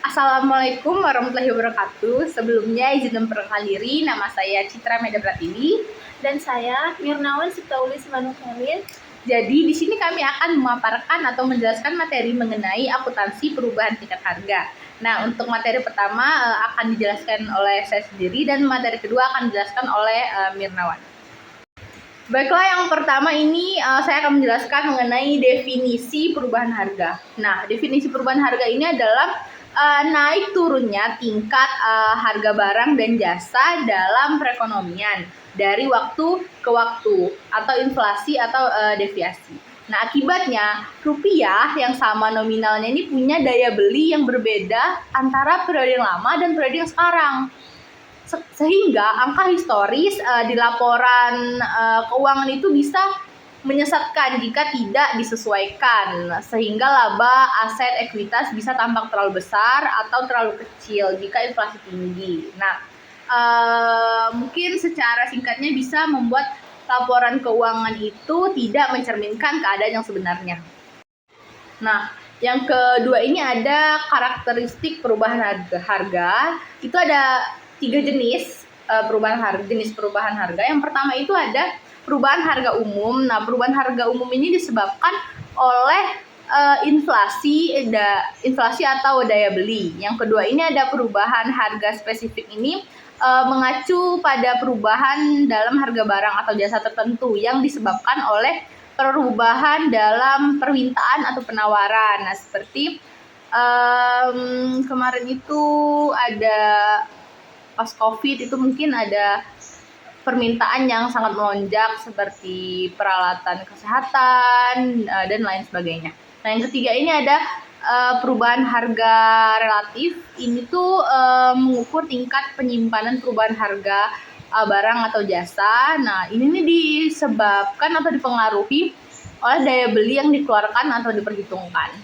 Assalamualaikum warahmatullahi wabarakatuh. Sebelumnya izin memperkenalkan diri, nama saya Citra Meda Pratiwi. Dan saya Mirnawan Sitauli Simanuk Kamil. Jadi di sini kami akan memaparkan atau menjelaskan materi mengenai akuntansi perubahan tingkat harga. Nah, untuk materi pertama akan dijelaskan oleh saya sendiri dan materi kedua akan dijelaskan oleh Mirnawan. Baiklah, yang pertama ini saya akan menjelaskan mengenai definisi perubahan harga. Nah, definisi perubahan harga ini adalah naik turunnya tingkat harga barang dan jasa dalam perekonomian dari waktu ke waktu atau inflasi atau deviasi. Nah, akibatnya rupiah yang sama nominalnya ini punya daya beli yang berbeda antara periode yang lama dan periode yang sekarang. Sehingga angka historis di laporan keuangan itu bisa menyesatkan jika tidak disesuaikan, sehingga laba aset ekuitas bisa tampak terlalu besar atau terlalu kecil jika inflasi tinggi. Nah, mungkin secara singkatnya bisa membuat laporan keuangan itu tidak mencerminkan keadaan yang sebenarnya. Nah, yang kedua ini ada karakteristik perubahan harga. Itu ada 3 jenis jenis perubahan harga. Yang pertama itu ada perubahan harga umum. Nah, perubahan harga umum ini disebabkan oleh inflasi atau daya beli. Yang kedua ini ada perubahan harga spesifik ini mengacu pada perubahan dalam harga barang atau jasa tertentu yang disebabkan oleh perubahan dalam permintaan atau penawaran. Nah, seperti kemarin itu ada pas COVID itu mungkin ada permintaan yang sangat melonjak seperti peralatan kesehatan dan lain sebagainya. Nah, yang ketiga ini ada perubahan harga relatif. Ini tuh mengukur tingkat penyimpanan perubahan harga barang atau jasa. Nah, ini nih disebabkan atau dipengaruhi oleh daya beli yang dikeluarkan atau diperhitungkan.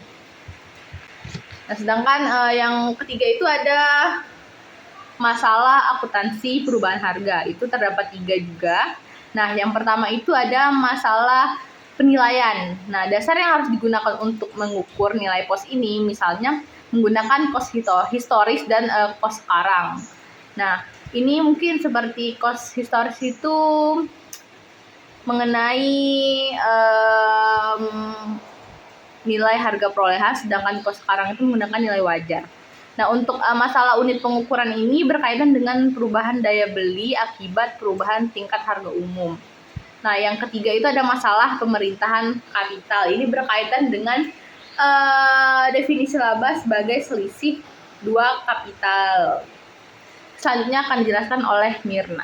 Nah, sedangkan yang ketiga itu ada masalah akuntansi perubahan harga. Itu terdapat 3 juga. Nah, yang pertama itu ada masalah penilaian. Nah, dasar yang harus digunakan untuk mengukur nilai pos ini misalnya menggunakan kos historis dan kos sekarang. Nah, ini mungkin seperti kos historis itu mengenai nilai harga perolehan, sedangkan kos sekarang itu menggunakan nilai wajar. Nah, untuk masalah unit pengukuran ini berkaitan dengan perubahan daya beli akibat perubahan tingkat harga umum. Nah, yang ketiga itu ada masalah pemerintahan kapital. Ini berkaitan dengan definisi laba sebagai selisih dua kapital. Selanjutnya akan dijelaskan oleh Mirna.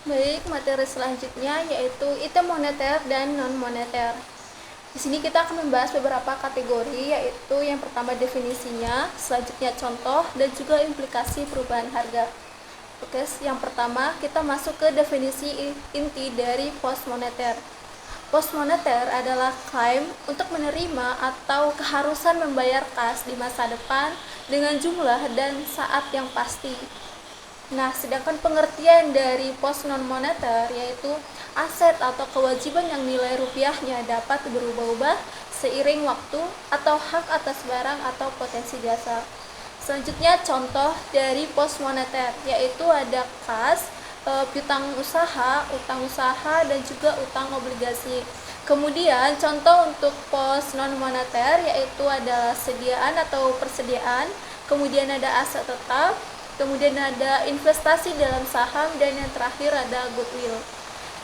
Baik, materi selanjutnya yaitu item moneter dan non moneter. Di sini kita akan membahas beberapa kategori, yaitu yang pertama definisinya, selanjutnya contoh, dan juga implikasi perubahan harga. Oke, yang pertama kita masuk ke definisi inti dari pos moneter. Pos moneter adalah klaim untuk menerima atau keharusan membayar kas di masa depan dengan jumlah dan saat yang pasti. Nah, sedangkan pengertian dari pos non moneter yaitu aset atau kewajiban yang nilai rupiahnya dapat berubah-ubah seiring waktu atau hak atas barang atau potensi jasa. Selanjutnya contoh dari pos moneter yaitu ada kas, piutang usaha, utang usaha, dan juga utang obligasi. Kemudian contoh untuk pos non moneter yaitu adalah sediaan atau persediaan, kemudian ada aset tetap, kemudian ada investasi dalam saham, dan yang terakhir ada goodwill.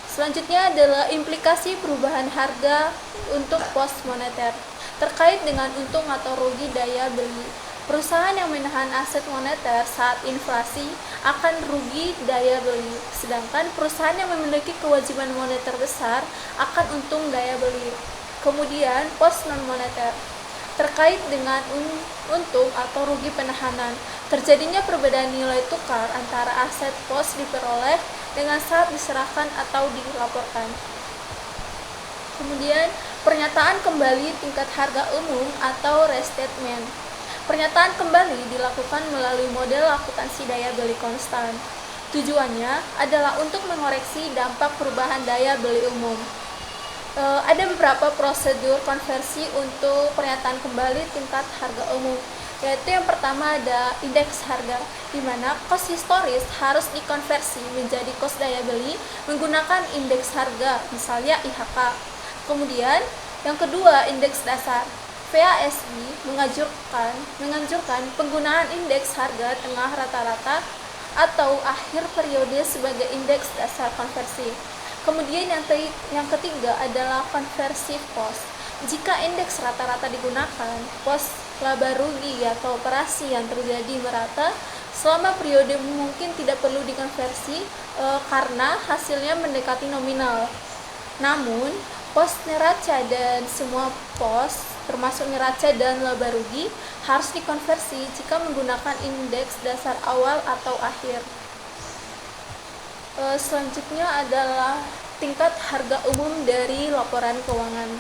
Selanjutnya adalah implikasi perubahan harga untuk pos moneter terkait dengan untung atau rugi daya beli. Perusahaan yang menahan aset moneter saat inflasi akan rugi daya beli, sedangkan perusahaan yang memiliki kewajiban moneter besar akan untung daya beli. Kemudian pos non moneter terkait dengan untung atau rugi penahanan. Terjadinya perbedaan nilai tukar antara aset pos diperoleh dengan saat diserahkan atau dilaporkan. Kemudian pernyataan kembali tingkat harga umum atau restatement. Pernyataan kembali dilakukan melalui model akuntansi daya beli konstan. Tujuannya adalah untuk mengoreksi dampak perubahan daya beli umum. Ada beberapa prosedur konversi untuk pernyataan kembali tingkat harga umum. Yaitu yang pertama ada indeks harga, di mana kos historis harus dikonversi menjadi kos daya beli menggunakan indeks harga, misalnya IHK. Kemudian yang kedua, indeks dasar. VASI menganjurkan penggunaan indeks harga tengah rata-rata atau akhir periode sebagai indeks dasar konversi. Kemudian yang ketiga adalah konversi pos. Jika indeks rata-rata digunakan, pos laba rugi atau operasi yang terjadi merata selama periode mungkin tidak perlu dikonversi karena hasilnya mendekati nominal. Namun, pos neraca dan semua pos termasuk neraca dan laba rugi harus dikonversi jika menggunakan indeks dasar awal atau akhir. Selanjutnya adalah tingkat harga umum dari laporan keuangan.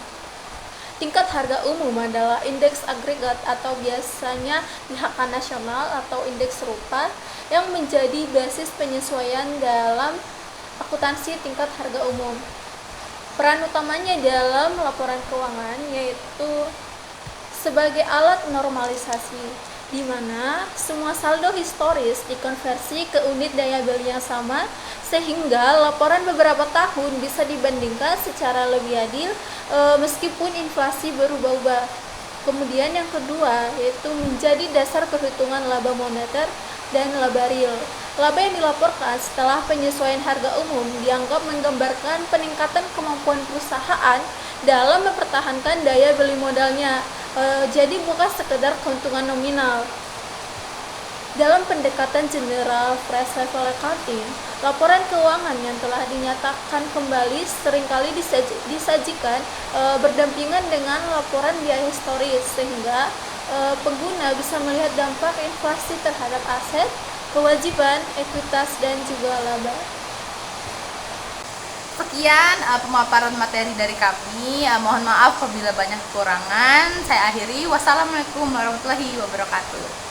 Tingkat harga umum adalah indeks agregat atau biasanya IHK nasional atau indeks serupa yang menjadi basis penyesuaian dalam akuntansi tingkat harga umum. Peran utamanya dalam laporan keuangan yaitu sebagai alat normalisasi, di mana semua saldo historis dikonversi ke unit daya beli yang sama sehingga laporan beberapa tahun bisa dibandingkan secara lebih adil meskipun inflasi berubah-ubah. Kemudian yang kedua yaitu menjadi dasar perhitungan laba moneter dan laba real. Laba yang dilaporkan setelah penyesuaian harga umum dianggap menggambarkan peningkatan kemampuan perusahaan dalam mempertahankan daya beli modalnya. Jadi bukan sekedar keuntungan nominal. Dalam pendekatan general price level accounting, laporan keuangan yang telah dinyatakan kembali seringkali disajikan berdampingan dengan laporan biaya historis sehingga pengguna bisa melihat dampak inflasi terhadap aset, kewajiban, ekuitas, dan juga laba. Sekian pemaparan materi dari kami. Mohon maaf apabila banyak kekurangan. Saya akhiri. Wassalamualaikum warahmatullahi wabarakatuh.